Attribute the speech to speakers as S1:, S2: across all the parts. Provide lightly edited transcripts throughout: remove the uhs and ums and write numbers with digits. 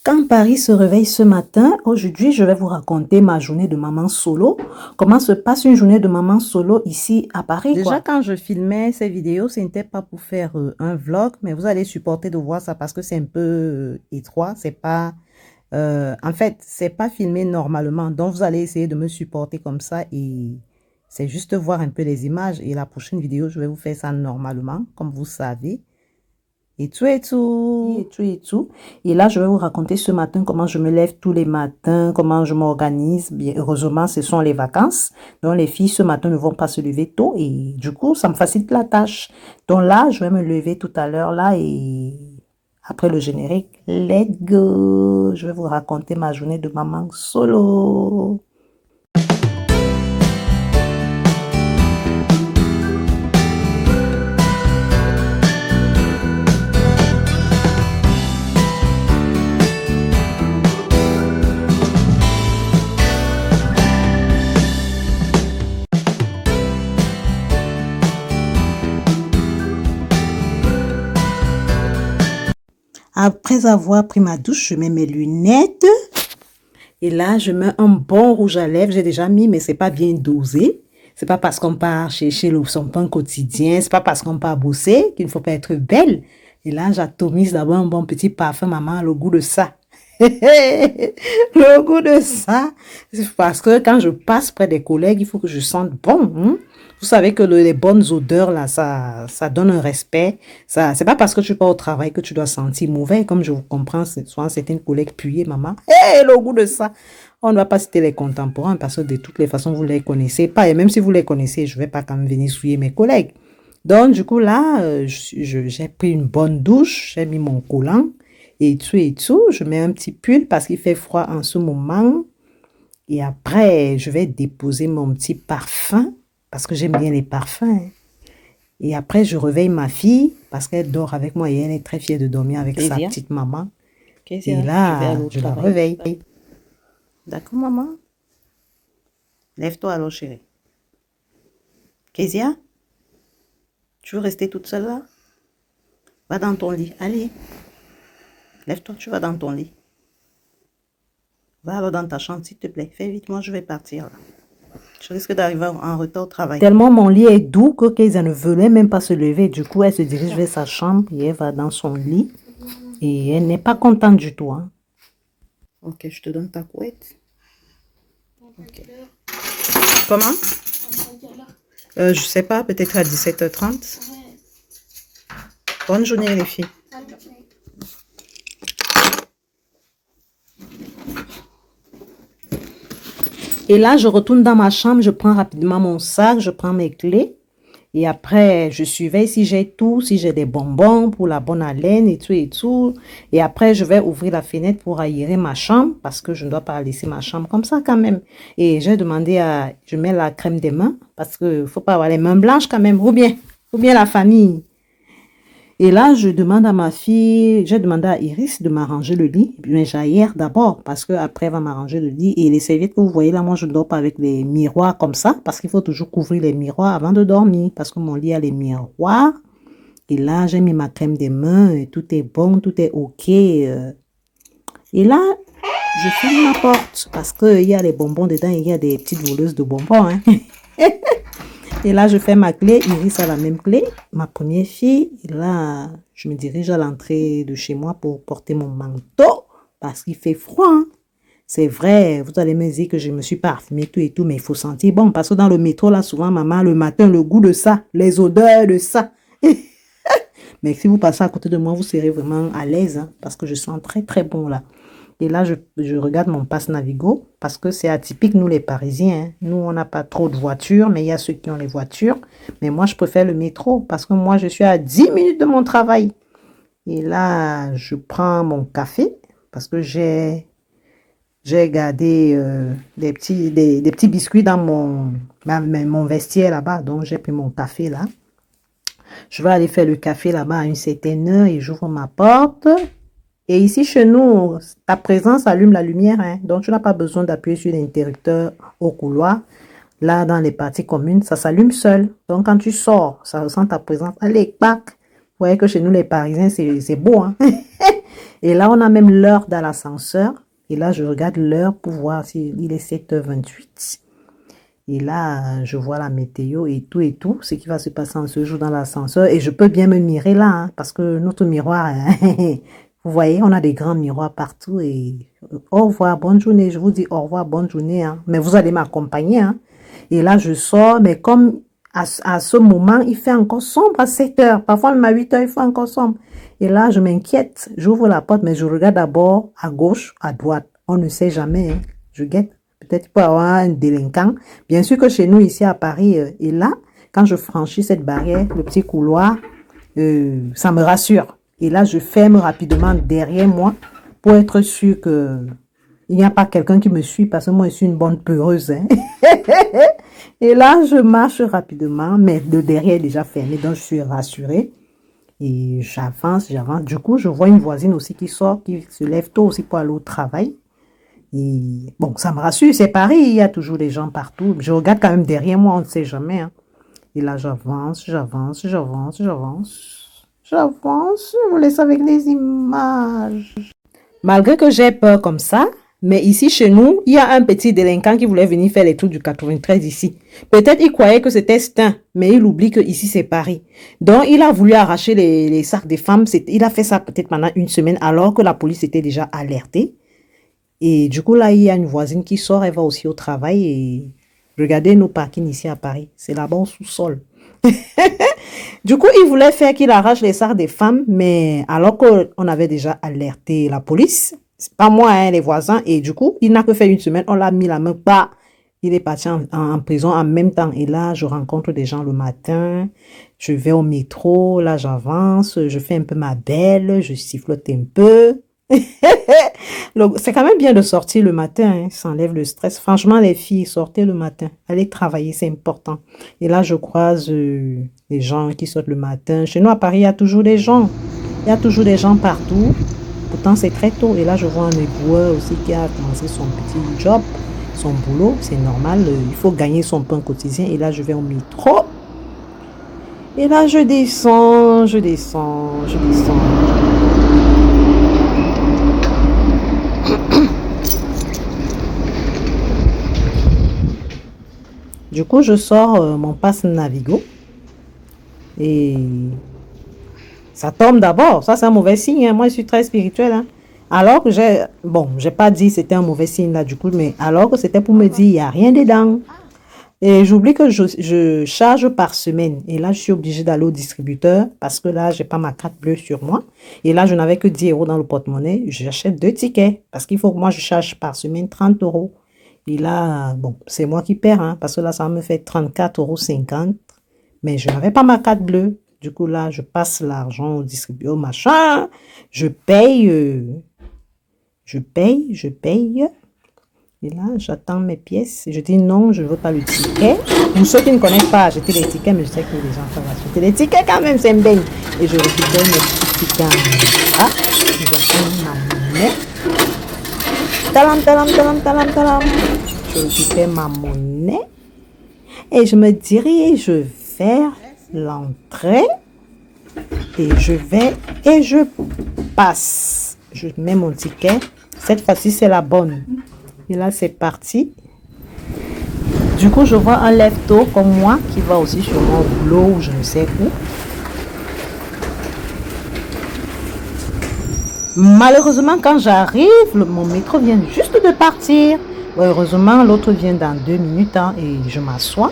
S1: Quand Paris se réveille ce matin, aujourd'hui, je vais vous raconter ma journée de maman solo. Comment se passe une journée de maman solo ici à Paris,
S2: Déjà, quand je filmais ces vidéos, ce n'était pas pour faire un vlog, mais vous allez supporter de voir ça parce que c'est un peu étroit. C'est pas, en fait, c'est pas filmé normalement. Donc, vous allez essayer de me supporter comme ça et c'est juste voir un peu les images. Et la prochaine vidéo, je vais vous faire ça normalement, comme vous savez. Et tout et tout.
S1: Et tout et tout. Et là, je vais vous raconter ce matin comment je me lève tous les matins, comment je m'organise. Bien, heureusement, ce sont les vacances. Donc, les filles, ce matin, ne vont pas se lever tôt. Et du coup, ça me facilite la tâche. Donc là, je vais me lever tout à l'heure là et après le générique, let's go. Je vais vous raconter ma journée de maman solo. Après avoir pris ma douche, je mets mes lunettes. Et là, je mets un bon rouge à lèvres. J'ai déjà mis, mais c'est pas bien dosé. C'est pas parce qu'on part chercher son pain quotidien. C'est pas parce qu'on part bosser qu'il ne faut pas être belle. Et là, j'atomise d'abord un bon petit parfum, maman, le goût de ça. Le goût de ça. C'est parce que quand je passe près des collègues, il faut que je sente bon. Hein? Vous savez que les bonnes odeurs, là, ça donne un respect. Ça, c'est pas parce que tu pars au travail que tu dois sentir mauvais. Comme je vous comprends, souvent certaines collègues puées, maman. Hé, le goût de ça. On ne va pas citer les contemporains parce que de toutes les façons, vous les connaissez pas. Et même si vous les connaissez, je vais pas quand même venir souiller mes collègues. Donc, du coup, là, j'ai pris une bonne douche. J'ai mis mon collant et tout. Je mets un petit pull parce qu'il fait froid en ce moment. Et après, je vais déposer mon petit parfum. Parce que j'aime bien les parfums. Hein. Et après, je réveille ma fille parce qu'elle dort avec moi et elle est très fière de dormir avec sa petite maman. Et là, je la réveille. D'accord, maman? Lève-toi alors, chérie. Kezia? Tu veux rester toute seule là? Va dans ton lit. Allez. Lève-toi, tu vas dans ton lit. Va alors dans ta chambre, s'il te plaît. Fais vite, moi je vais partir là. Je risque d'arriver en retard au travail. Tellement mon lit est doux que Kezia ne voulait même pas se lever. Du coup, elle se dirige vers sa chambre et elle va dans son lit. Et elle n'est pas contente du tout. Hein. Ok, je te donne ta couette. Okay. Comment? Je sais pas, peut-être à 17h30. Bonne journée les filles. Et là, je retourne dans ma chambre, je prends rapidement mon sac, je prends mes clés. Et après, je surveille si j'ai tout, si j'ai des bonbons pour la bonne haleine et tout et tout. Et après, je vais ouvrir la fenêtre pour aérer ma chambre parce que je ne dois pas laisser ma chambre comme ça quand même. Et j'ai demandé je mets la crème des mains parce qu'il ne faut pas avoir les mains blanches quand même. Ou bien la famille. Et là, je demande à ma fille, j'ai demandé à Iris de m'arranger le lit. Mais j'aère d'abord parce qu'après, elle va m'arranger le lit. Et les serviettes que vous voyez là, moi, je ne dors pas avec les miroirs comme ça parce qu'il faut toujours couvrir les miroirs avant de dormir parce que mon lit a les miroirs. Et là, j'ai mis ma crème des mains et tout est bon, tout est OK. Et là, je ferme ma porte parce qu'il y a les bonbons dedans et il y a des petites voleuses de bonbons. Hein. Et là, je fais ma clé. Iris a la même clé, ma première fille. Et là, je me dirige à l'entrée de chez moi pour porter mon manteau parce qu'il fait froid. Hein. C'est vrai, vous allez me dire que je me suis parfumée tout et tout, mais il faut sentir bon. Parce que dans le métro, là, souvent, maman, le matin, le goût de ça, les odeurs de ça. Mais si vous passez à côté de moi, vous serez vraiment à l'aise hein, parce que je sens très, très bon là. Et là, je regarde mon passe Navigo parce que c'est atypique, nous les Parisiens. Hein. Nous, on n'a pas trop de voitures, mais il y a ceux qui ont les voitures. Mais moi, je préfère le métro parce que moi, je suis à 10 minutes de mon travail. Et là, je prends mon café parce que j'ai gardé des petits biscuits dans mon vestiaire là-bas. Donc, j'ai pris mon café là. Je vais aller faire le café là-bas à une certaine heure et j'ouvre ma porte. Et ici, chez nous, ta présence allume la lumière. Hein? Donc, tu n'as pas besoin d'appuyer sur l'interrupteur au couloir. Là, dans les parties communes, ça s'allume seul. Donc, quand tu sors, ça ressent ta présence. Allez, pack. Vous voyez que chez nous, les Parisiens, c'est beau. Hein? Et là, on a même l'heure dans l'ascenseur. Et là, je regarde l'heure pour voir s'il est 7h28. Et là, je vois la météo et tout, ce qui va se passer en ce jour dans l'ascenseur. Et je peux bien me mirer là, hein, parce que notre miroir, vous voyez, on a des grands miroirs partout. Et au revoir, bonne journée. Je vous dis au revoir, bonne journée. Hein. Mais vous allez m'accompagner. Hein. Et là, je sors, mais comme à ce moment, il fait encore sombre à 7h. Parfois, même à 8h, il fait encore sombre. Et là, je m'inquiète. J'ouvre la porte, mais je regarde d'abord à gauche, à droite. On ne sait jamais. Hein. Je guette. Peut-être qu'il peut y avoir un délinquant. Bien sûr que chez nous, ici à Paris, et là, quand je franchis cette barrière, le petit couloir, ça me rassure. Et là, je ferme rapidement derrière moi pour être sûr que il n'y a pas quelqu'un qui me suit parce que moi, je suis une bonne peureuse. Hein. Et là, je marche rapidement, mais de derrière est déjà fermé, donc je suis rassurée. Et j'avance. Du coup, je vois une voisine aussi qui sort, qui se lève tôt aussi pour aller au travail. Et bon, ça me rassure, c'est Paris, il y a toujours des gens partout. Je regarde quand même derrière moi, on ne sait jamais. Hein. Et là, j'avance. Je vous laisse avec les images. Malgré que j'ai peur comme ça, mais ici chez nous, il y a un petit délinquant qui voulait venir faire les tours du 93 ici. Peut-être il croyait que c'était Stein, mais il oublie que ici c'est Paris. Donc il a voulu arracher les sacs des femmes. Il a fait ça peut-être pendant une semaine alors que la police était déjà alertée. Et du coup, là, il y a une voisine qui sort, elle va aussi au travail. Et regardez nos parkings ici à Paris. C'est là-bas au sous-sol. Du coup, il voulait faire qu'il arrache les sacs des femmes, mais alors qu'on avait déjà alerté la police, c'est pas moi, hein, les voisins. Et du coup, il n'a que fait une semaine, on l'a mis la main, bah, il est parti en prison en même temps. Et là, je rencontre des gens le matin, je vais au métro, là, j'avance, je fais un peu ma belle, je sifflote un peu. C'est quand même bien de sortir le matin, hein, ça enlève le stress. Franchement, les filles, sortez le matin, allez travailler, c'est important. Et là, je croise les gens qui sortent le matin. Chez nous, à Paris, il y a toujours des gens. Il y a toujours des gens partout. Pourtant, c'est très tôt. Et là, je vois un éboueur aussi qui a commencé son petit job, son boulot. C'est normal, il faut gagner son pain quotidien. Et là, je vais au métro. Et là, je descends. Du coup, je sors mon passe Navigo et ça tombe d'abord. Ça, c'est un mauvais signe. Hein. Moi, je suis très spirituelle. Hein. Alors que j'ai pas dit c'était un mauvais signe là, du coup, mais alors que c'était pour me dire, il n'y a rien dedans. Et j'oublie que je charge par semaine. Et là, je suis obligée d'aller au distributeur parce que là, j'ai pas ma carte bleue sur moi. Et là, je n'avais que 10 € dans le porte-monnaie. J'achète 2 tickets parce qu'il faut que moi, je charge par semaine 30 €. Et là, bon, c'est moi qui perds, hein, parce que là, ça me fait 34,50 €. Mais je n'avais pas ma carte bleue. Du coup, là, je passe l'argent au distributeur, machin. Je paye. Et là, j'attends mes pièces. Je dis non, je ne veux pas le ticket. Pour ceux qui ne connaissent pas acheter les tickets, mais je sais que les gens savent acheter les tickets quand même, c'est une baigne. Et je récupère mes petits tickets en bas. Je prends ma monnaie. Talam. Je récupère ma monnaie. Et je me dirige vers l'entrée. Et je passe. Je mets mon ticket. Cette fois-ci, c'est la bonne. Et là, c'est parti. Du coup, je vois un lève-tôt comme moi qui va aussi sur mon boulot ou je ne sais où. Malheureusement, quand j'arrive, mon métro vient juste de partir. Heureusement, l'autre vient dans 2 minutes hein, et je m'assois.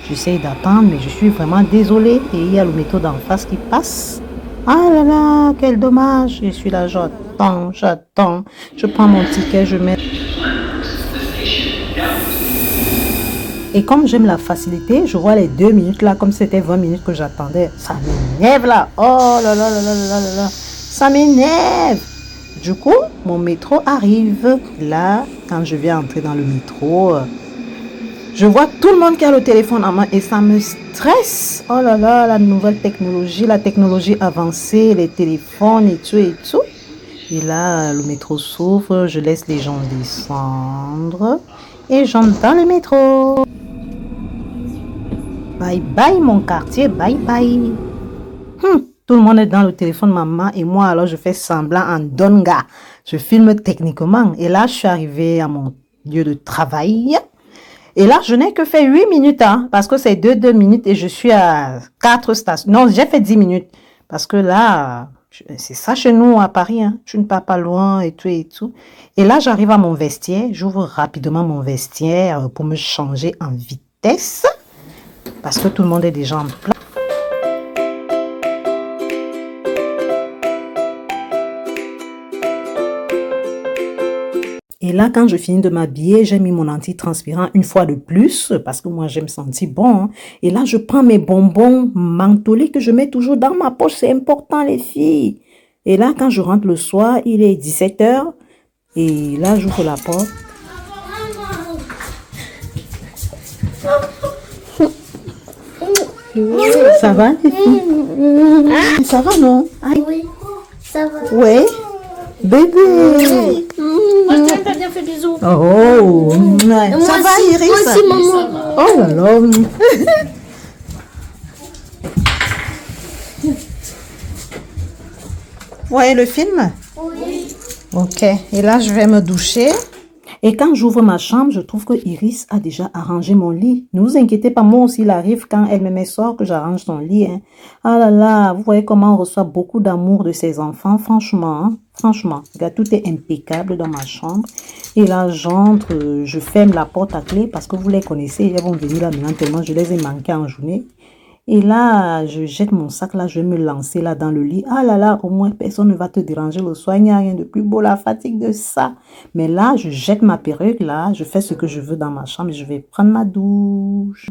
S1: J'essaie d'attendre, mais je suis vraiment désolée. Et il y a le métro d'en face qui passe. Ah là là, quel dommage. Je suis là, j'attends. Je prends mon ticket, je mets... Et comme j'aime la facilité, je vois les 2 minutes là, comme c'était 20 minutes que j'attendais. Ça m'énerve là. Oh là là là là là là là. Ça m'énerve. Du coup, mon métro arrive. Là, quand je viens entrer dans le métro, je vois tout le monde qui a le téléphone en main et ça me stresse. Oh là là, la nouvelle technologie, la technologie avancée, les téléphones et tout et tout. Et là, le métro s'ouvre, je laisse les gens descendre et j'entre dans le métro. Bye bye mon quartier, bye bye. Tout le monde est dans le téléphone maman et moi alors je fais semblant en donga. Je filme techniquement et là je suis arrivée à mon lieu de travail. Et là je n'ai que fait 8 minutes hein, parce que c'est 2 minutes et je suis à 4 stations. Non, j'ai fait 10 minutes parce que là c'est ça chez nous à Paris hein. Tu ne pars pas loin et tout et tout. Et là j'arrive à mon vestiaire, j'ouvre rapidement mon vestiaire pour me changer en vitesse parce que tout le monde est déjà en place. Et là, quand je finis de m'habiller, j'ai mis mon antitranspirant une fois de plus, parce que moi, j'aime sentir bon. Hein. Et là, je prends mes bonbons mentholés que je mets toujours dans ma poche. C'est important, les filles. Et là, quand je rentre le soir, il est 17 h. Et là, j'ouvre la porte. Ça va, les filles? Ça va, non?
S3: Oui, ça va.
S1: Oui. Bébé.
S3: Moi, je t'ai bien fait bisous.
S1: Oh, ouais. Ça va, Iris?
S3: Moi aussi, maman.
S1: Oh là là. Ouais, le film?
S3: Oui.
S1: Ok. Et là, je vais me doucher. Et quand j'ouvre ma chambre, je trouve que Iris a déjà arrangé mon lit. Ne vous inquiétez pas, moi aussi, il arrive quand elle me sort que j'arrange son lit. Hein. Ah là là, vous voyez comment on reçoit beaucoup d'amour de ses enfants. Franchement, hein. Franchement, regarde, tout est impeccable dans ma chambre. Et là, j'entre, je ferme la porte à clé parce que vous les connaissez. Elles vont venir là maintenant tellement je les ai manquées en journée. Et là, je jette mon sac là, je vais me lancer là dans le lit. Ah là là, au moins personne ne va te déranger le soir. Il n'y a rien de plus beau, la fatigue de ça. Mais là, je jette ma perruque là, je fais ce que je veux dans ma chambre et je vais prendre ma douche.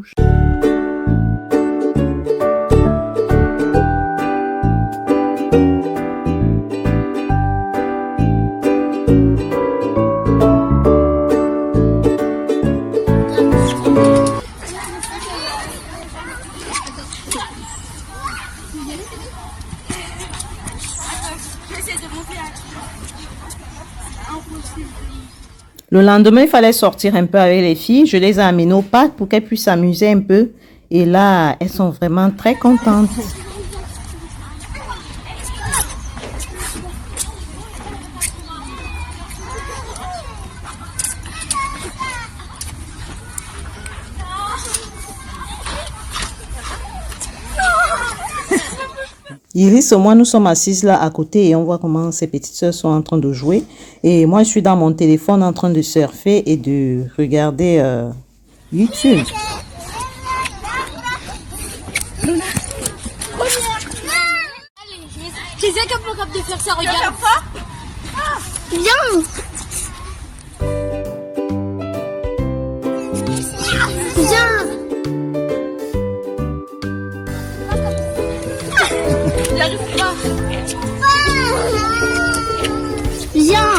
S1: Le lendemain, il fallait sortir un peu avec les filles. Je les ai amenées au parc pour qu'elles puissent s'amuser un peu. Et là, elles sont vraiment très contentes. Iris et moi, nous sommes assises là à côté et on voit comment ces petites sœurs sont en train de jouer. Et moi, je suis dans mon téléphone en train de surfer et de regarder YouTube.
S3: Tu sais capable de faire ça, regarde. Viens. Viens. J'arrive pas. Viens.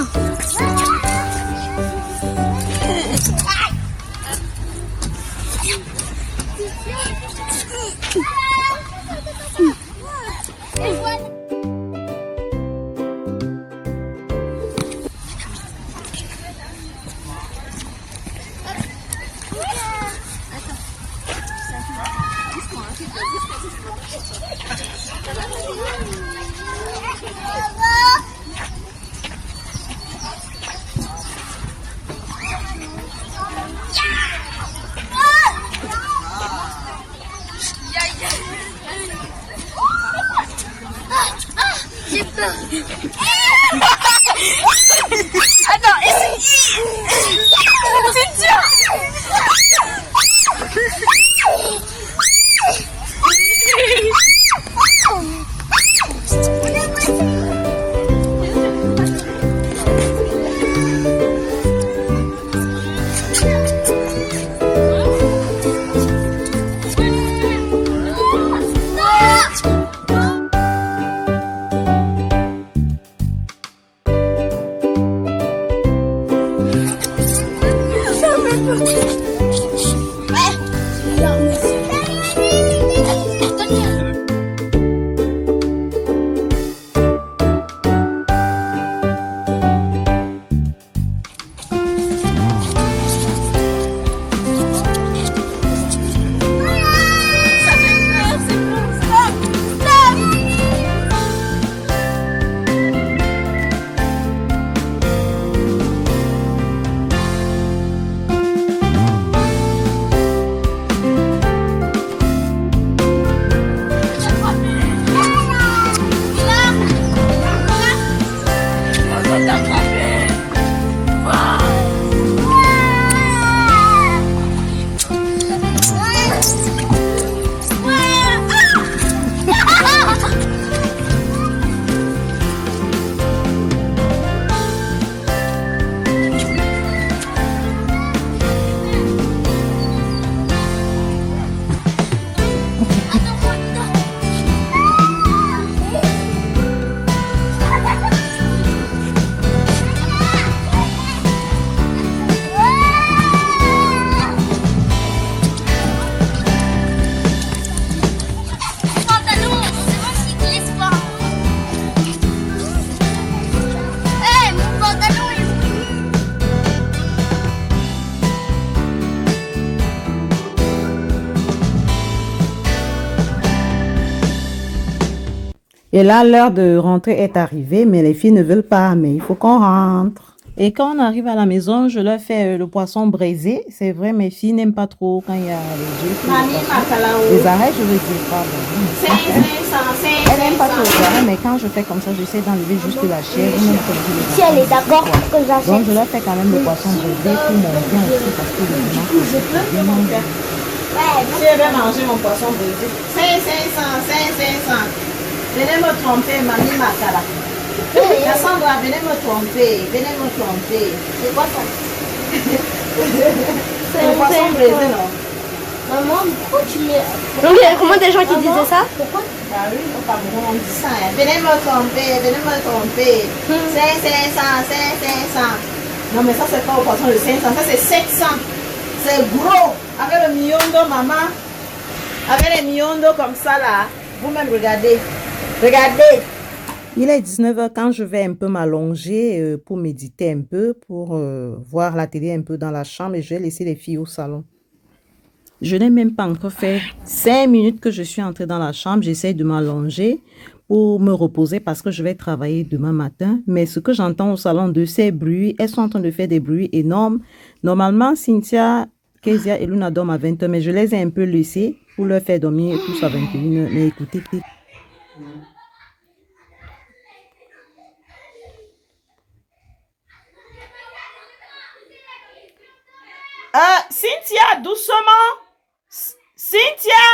S3: J'ai peur. Attends, c'est dur.
S1: Et là, l'heure de rentrer est arrivée, mais les filles ne veulent pas, mais il faut qu'on rentre. Et quand on arrive à la maison, je leur fais le poisson braisé. C'est vrai, mes filles n'aiment pas trop quand il y a les œufs. Les arrêts, je veux dire, pardon. Elles n'aiment pas trop les arrêts, mais quand je fais comme ça, j'essaie d'enlever juste la chair.
S3: Si elle est d'accord que j'achète.
S1: Donc, je leur fais quand même le poisson braisé pour mon bien aussi, parce que le dimanche,
S2: Je peux mon père. Si elle veut manger mon poisson braisé. 500. Venez me tromper, mamie Makala. Cassandra, venez me tromper.
S3: C'est quoi ça?
S2: C'est le poisson braisé, non?
S3: Maman, pourquoi tu mets... Donc il y a vraiment des gens qui disaient ça? Pourquoi?
S2: Bah oui, au Cameroun, on dit ça. Hein. Venez me tromper. 500. Non, mais ça, c'est pas au poisson de 500, ça, c'est 700. C'est gros. Avec le miondo, maman. Avec les miondos comme ça, là. Vous-même, regardez.
S1: Il est 19h quand je vais un peu m'allonger pour méditer un peu, pour voir la télé un peu dans la chambre et je vais laisser les filles au salon. Je n'ai même pas encore fait 5 minutes que je suis entrée dans la chambre. J'essaie de m'allonger pour me reposer parce que je vais travailler demain matin. Mais ce que j'entends au salon de ces bruits, elles sont en train de faire des bruits énormes. Normalement, Cynthia, Kezia et Luna dorment à 20h, mais je les ai un peu laissées pour leur faire dormir tous à 21h. Mais écoutez,
S2: Cynthia, doucement. Cynthia,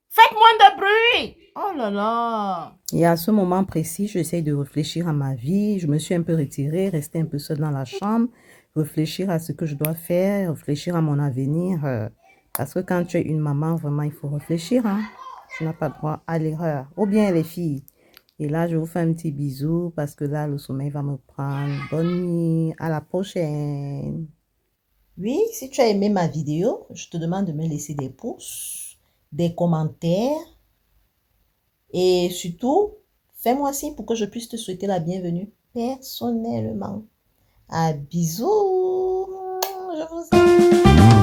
S2: faites moins de bruit. Oh là là.
S1: et à ce moment précis, j'essaie de réfléchir à ma vie. Je me suis un peu retirée, restée un peu seule dans la chambre, réfléchir à ce que je dois faire, réfléchir à mon avenir. Parce que quand tu es une maman, vraiment, il faut réfléchir. Hein? Tu n'as pas droit à l'erreur. Ou bien les filles. Et là, je vous fais un petit bisou parce que là, le sommeil va me prendre. Bonne nuit. À la prochaine. Oui, si tu as aimé ma vidéo, je te demande de me laisser des pouces, des commentaires et surtout, fais-moi signe pour que je puisse te souhaiter la bienvenue personnellement. À bisous, je vous aime.